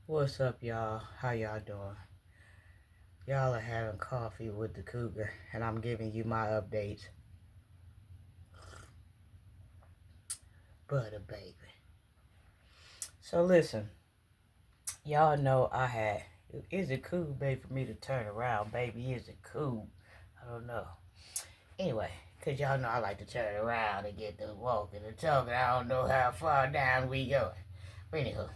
What's up, y'all? How y'all doing? Y'all are having coffee with the Cougar, and I'm giving you my updates. Butta, baby. So listen, y'all know I had. Is it cool, baby, for me to turn around, baby? Is it cool? I don't know. Anyway, because y'all know I like to turn around and get the walking and talking. I don't know how far down we going. But anywho,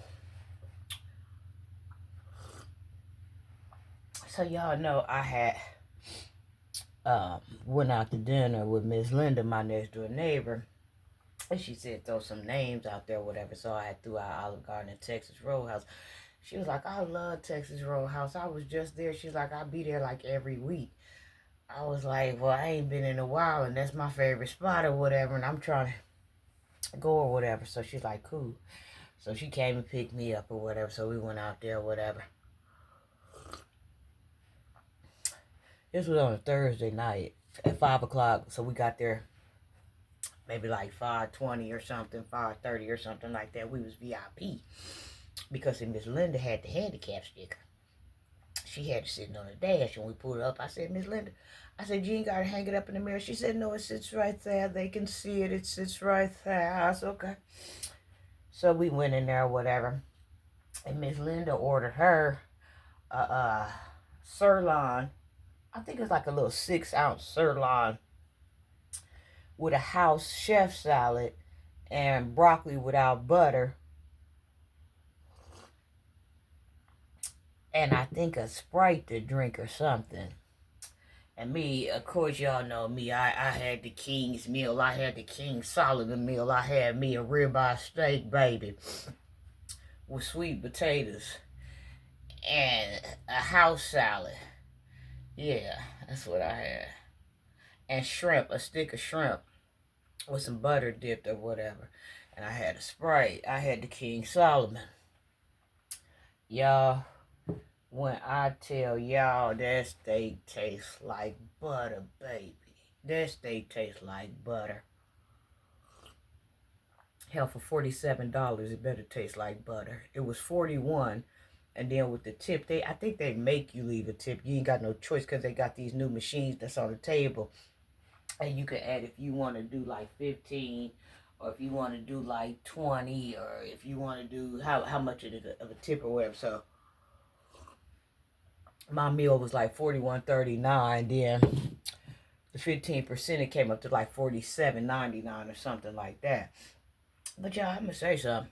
so y'all know I had went out to dinner with Miss Linda, my next door neighbor. And she said throw some names out there, whatever. So I had threw out Olive Garden and Texas Roadhouse. She was like, I love Texas Roadhouse. I was just there. She's like, I'll be there like every week. I was like, well, I ain't been in a while, and that's my favorite spot or whatever, and I'm trying to go or whatever. So she's like, cool. So she came and picked me up or whatever. So we went out there or whatever. This was on a Thursday night at 5 o'clock. So we got there maybe like 5:20 or something, 5:30 or something like that. We was VIP because Miss Linda had the handicap sticker. She had it sitting on the dash, and we pulled it up. I said, Miss Linda, I said, you ain't got to hang it up in the mirror. She said, no, it sits right there. They can see it. It sits right there. I said, okay. So we went in there or whatever, and Miss Linda ordered her a sirloin. I think it's like a little 6-ounce sirloin with a house chef salad and broccoli without butter, and I think a Sprite to drink or something. And me, of course, y'all know me. I had the King's meal. I had the King Solomon meal. I had me a ribeye steak, baby, with sweet potatoes and a house salad. Yeah, that's what I had. And shrimp, a stick of shrimp with some butter dipped or whatever. And I had a Sprite. I had the King Solomon. Y'all, when I tell y'all that steak tastes like butter, baby. That steak tastes like butter. Hell, for $47, it better taste like butter. It was 41, and then with the tip, I think they make you leave a tip. You ain't got no choice because they got these new machines that's on the table, and you can add if you want to do like 15, or if you want to do like 20, or if you want to do how much of a tip or whatever. So my meal was like 41.39. Then the 15% it came up to like 47.99 or something like that. But y'all, I'm gonna say something.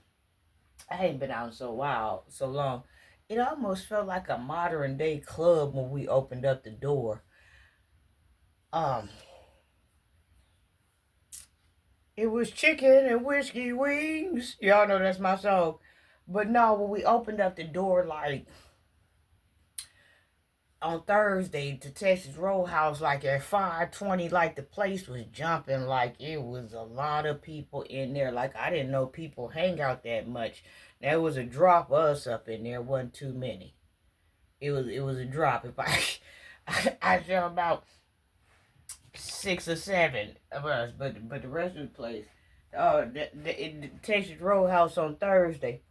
I ain't been out in so long. It almost felt like a modern day club when we opened up the door. Um, it was chicken and whiskey wings. Y'all know that's my song. But no, when we opened up the door, like on Thursday to Texas Roadhouse, like at 5:20, like the place was jumping, like it was a lot of people in there. Like I didn't know people hang out that much. There was a drop of us up in there, wasn't too many. It was a drop. If I saw about 6 or 7 of us, but the rest of the place, the Texas Roadhouse on Thursday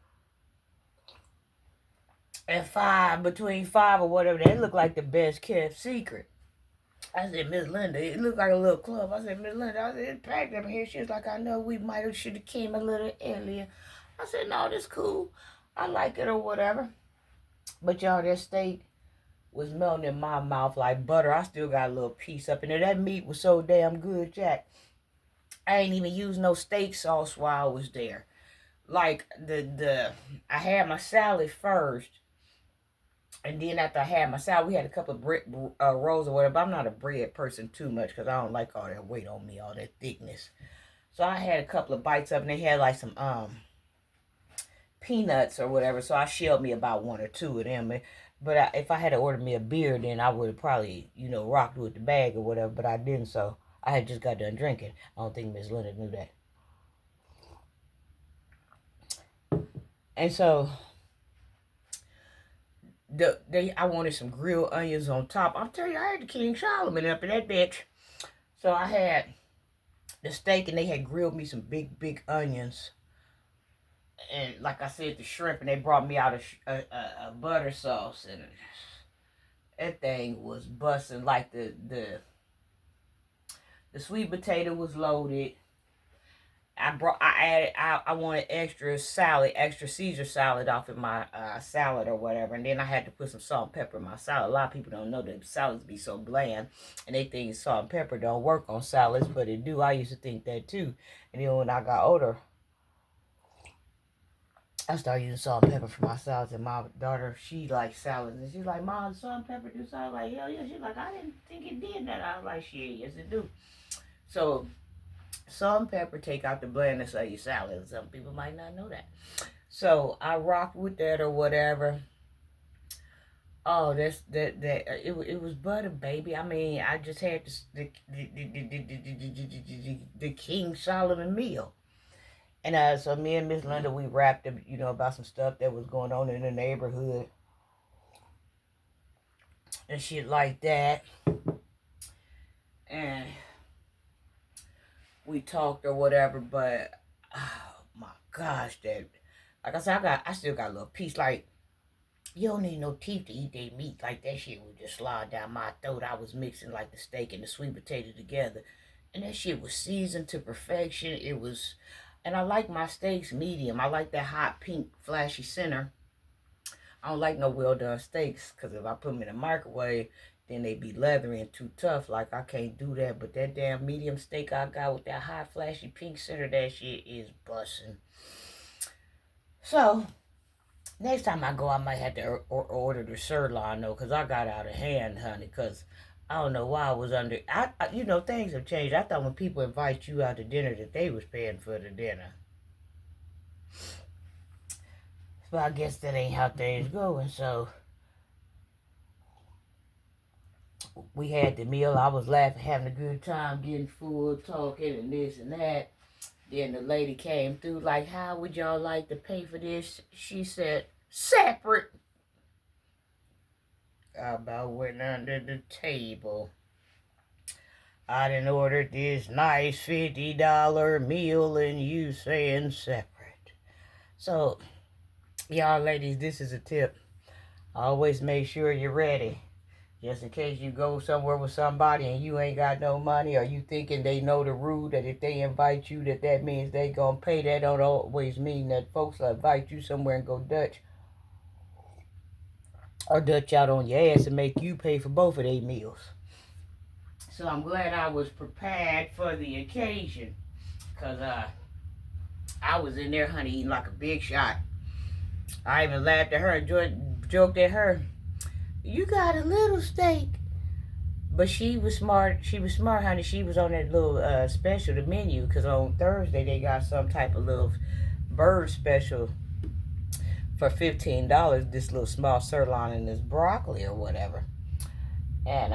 at 5, between 5 or whatever, that looked like the best kept secret. I said, Miss Linda, it looked like a little club. I said, Miss Linda, I said, it's packed up in here. She was like, I know we might have should have came a little earlier. I said, no, this cool. I like it or whatever. But y'all, that steak was melting in my mouth like butter. I still got a little piece up in there. That meat was so damn good, Jack. I ain't even used no steak sauce while I was there. Like I had my salad first, and then after I had my salad, we had a couple of bread rolls or whatever. But I'm not a bread person too much because I don't like all that weight on me, all that thickness. So I had a couple of bites up, and they had like some peanuts or whatever. So I shelled me about one or two of them. But if I had to order me a beer, then I would have probably, rocked with the bag or whatever. But I didn't, so I had just got done drinking. I don't think Miss Linda knew that. And so I wanted some grilled onions on top. I'm telling you, I had the King Solomon up in that bitch. So I had the steak, and they had grilled me some big onions. And like I said, the shrimp, and they brought me out a butter sauce, and that thing was busting. Like the sweet potato was loaded. I wanted extra salad, extra Caesar salad off of my salad or whatever, and then I had to put some salt and pepper in my salad. A lot of people don't know that salads be so bland, and they think salt and pepper don't work on salads, but it do. I used to think that too, and then when I got older, I started using salt and pepper for my salads, and my daughter, she likes salads, and she's like, "Mom, salt and pepper do salad?" Like, hell yeah. She's like, "I didn't think it did that." I was like, "Shit, yes it do." So salt and pepper take out the blandness of your salad. Some people might not know that. So I rocked with that or whatever. Oh, it was butter, baby. I mean, I just had the King Solomon meal. And so me and Miss Linda, we rapped, about some stuff that was going on in the neighborhood and shit like that. And we talked or whatever, but oh my gosh, that, like I said, I still got a little piece. Like, you don't need no teeth to eat that meat. Like, that shit would just slide down my throat. I was mixing like the steak and the sweet potato together, and that shit was seasoned to perfection. It was, and I like my steaks medium. I like that hot pink flashy center. I don't like no well done steaks, because if I put them in the microwave, then they be leathery and too tough. Like, I can't do that. But that damn medium steak I got with that hot flashy pink center, that shit is busting. So next time I go, I might have to order the sirloin, though, because I got out of hand, honey, because I don't know why I was under... things have changed. I thought when people invite you out to dinner that they was paying for the dinner. But I guess that ain't how things going, so... We had the meal. I was laughing, having a good time, getting full, talking, and this and that. Then the lady came through like, "How would y'all like to pay for this?" She said, "Separate." I about went under the table. I done ordered this nice $50 meal and you saying separate. So, y'all ladies, this is a tip. Always make sure you're ready. Just in case you go somewhere with somebody and you ain't got no money, or you thinking they know the rule that if they invite you that means they gonna pay. That don't always mean that. Folks will invite you somewhere and go Dutch. Or Dutch out on your ass and make you pay for both of their meals. So I'm glad I was prepared for the occasion. Because I was in there, honey, eating like a big shot. I even laughed at her and joked at her. "You got a little steak." But she was smart. She was smart, honey. She was on that little special, the menu, because on Thursday they got some type of little bird special for $15. This little small sirloin and this broccoli or whatever. And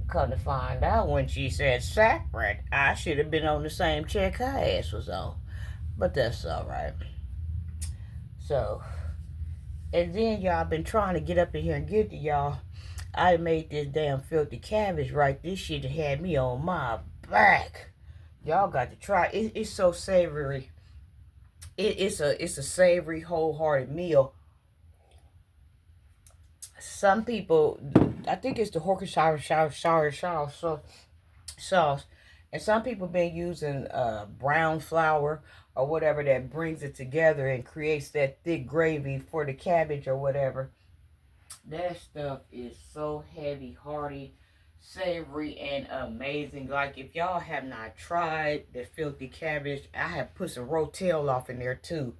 come to find out, when she said separate, I should have been on the same check her ass was on. But that's all right. So, and then y'all been trying to get up in here and get to y'all. I made this damn filthy cabbage right. This shit had me on my back. Y'all got to try it. It's so savory. It's a savory, wholehearted meal. Some people, I think it's the Worcestershire sauce, and some people been using brown flour or whatever that brings it together and creates that thick gravy for the cabbage or whatever. That stuff is so heavy, hearty, savory, and amazing. Like, if y'all have not tried the filthy cabbage, I have put some rotel off in there too.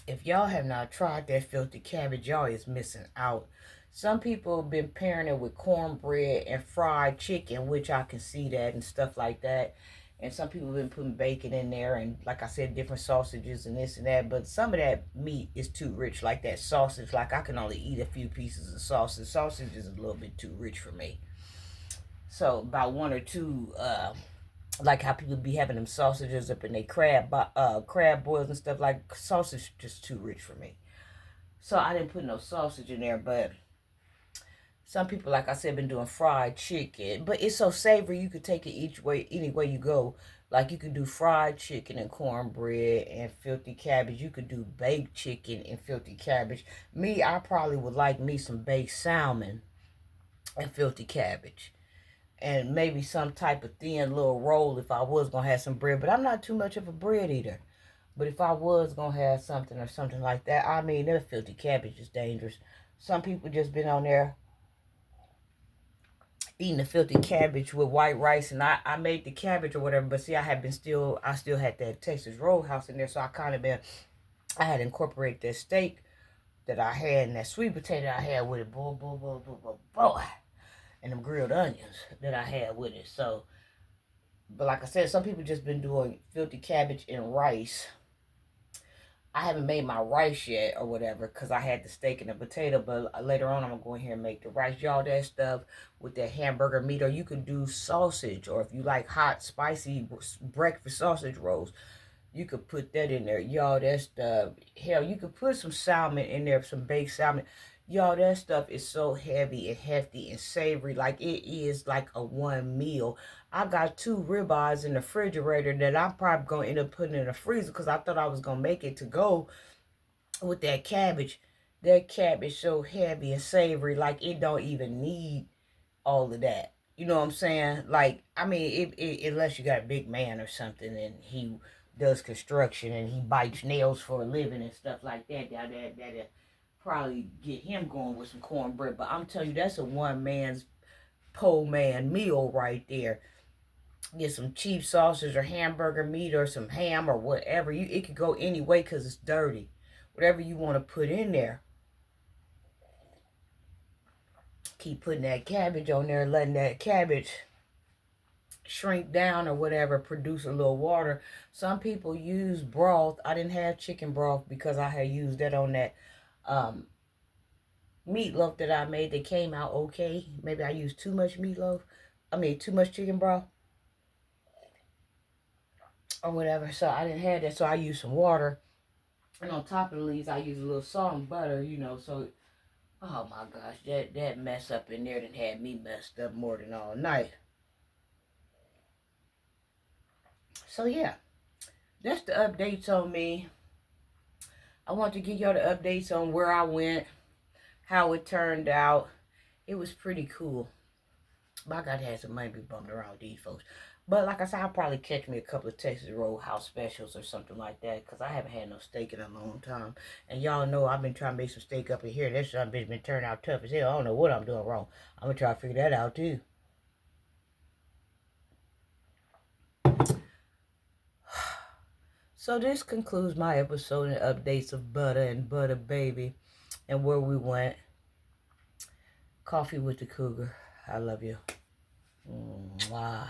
If y'all have not tried that filthy cabbage, y'all is missing out. Some people have been pairing it with cornbread and fried chicken, which I can see that and stuff like that. And some people have been putting bacon in there and, like I said, different sausages and this and that. But some of that meat is too rich. Like that sausage, like I can only eat a few pieces of sausage. Sausage is a little bit too rich for me. So about one or two, like how people be having them sausages up in their crab boils and stuff, like sausage just too rich for me. So I didn't put no sausage in there, but some people, like I said, been doing fried chicken. But it's so savory, you could take it each way, any way you go. Like you could do fried chicken and cornbread and filthy cabbage. You could do baked chicken and filthy cabbage. Me, I probably would like me some baked salmon and filthy cabbage. And maybe some type of thin little roll if I was going to have some bread. But I'm not too much of a bread eater. But if I was going to have something or something like that, I mean, that filthy cabbage is dangerous. Some people just been on there eating the filthy cabbage with white rice, and I made the cabbage or whatever, but see, I still had that Texas Roadhouse in there, so I had incorporated that steak that I had and that sweet potato I had with it, boy, and them grilled onions that I had with it, so, but like I said, some people just been doing filthy cabbage and rice. I haven't made my rice yet or whatever because I had the steak and the potato, but later on I'm going to go in here and make the rice. Y'all, that stuff with that hamburger meat, or you could do sausage, or if you like hot, spicy breakfast sausage rolls, you could put that in there. Y'all, that stuff, hell, you could put some salmon in there, some baked salmon. Y'all, that stuff is so heavy and hefty and savory. Like, it is like a one meal. I got 2 ribeyes in the refrigerator that I'm probably going to end up putting in the freezer because I thought I was going to make it to go with that cabbage. That cabbage so heavy and savory, like it don't even need all of that. You know what I'm saying? Like, I mean, unless you got a big man or something and he does construction and he bites nails for a living and stuff like that, that'll probably get him going with some cornbread. But I'm telling you, that's a one man's pole man meal right there. Get some cheap sausage or hamburger meat or some ham or whatever. It could go any way because it's dirty. Whatever you want to put in there. Keep putting that cabbage on there, letting that cabbage shrink down or whatever, produce a little water. Some people use broth. I didn't have chicken broth because I had used that on that um, meatloaf that I made that came out okay. Maybe I used too much meatloaf. I mean, too much chicken broth or whatever. So I didn't have that. So I used some water. And on top of the leaves, I used a little salt and butter, you know. So, oh my gosh, that mess up in there done had me messed up more than all night. So yeah, that's the updates on me. I want to give y'all the updates on where I went, how it turned out. It was pretty cool. But I got to have some money to be bumping around with these folks. But like I said, I'll probably catch me a couple of Texas Roadhouse specials or something like that. Because I haven't had no steak in a long time. And y'all know I've been trying to make some steak up in here. That son bitch been turning out tough as hell. I don't know what I'm doing wrong. I'm going to try to figure that out too. So this concludes my episode and updates of Butta and Butta Baby. And where we went. Coffee with the Cougar. I love you. Mwah.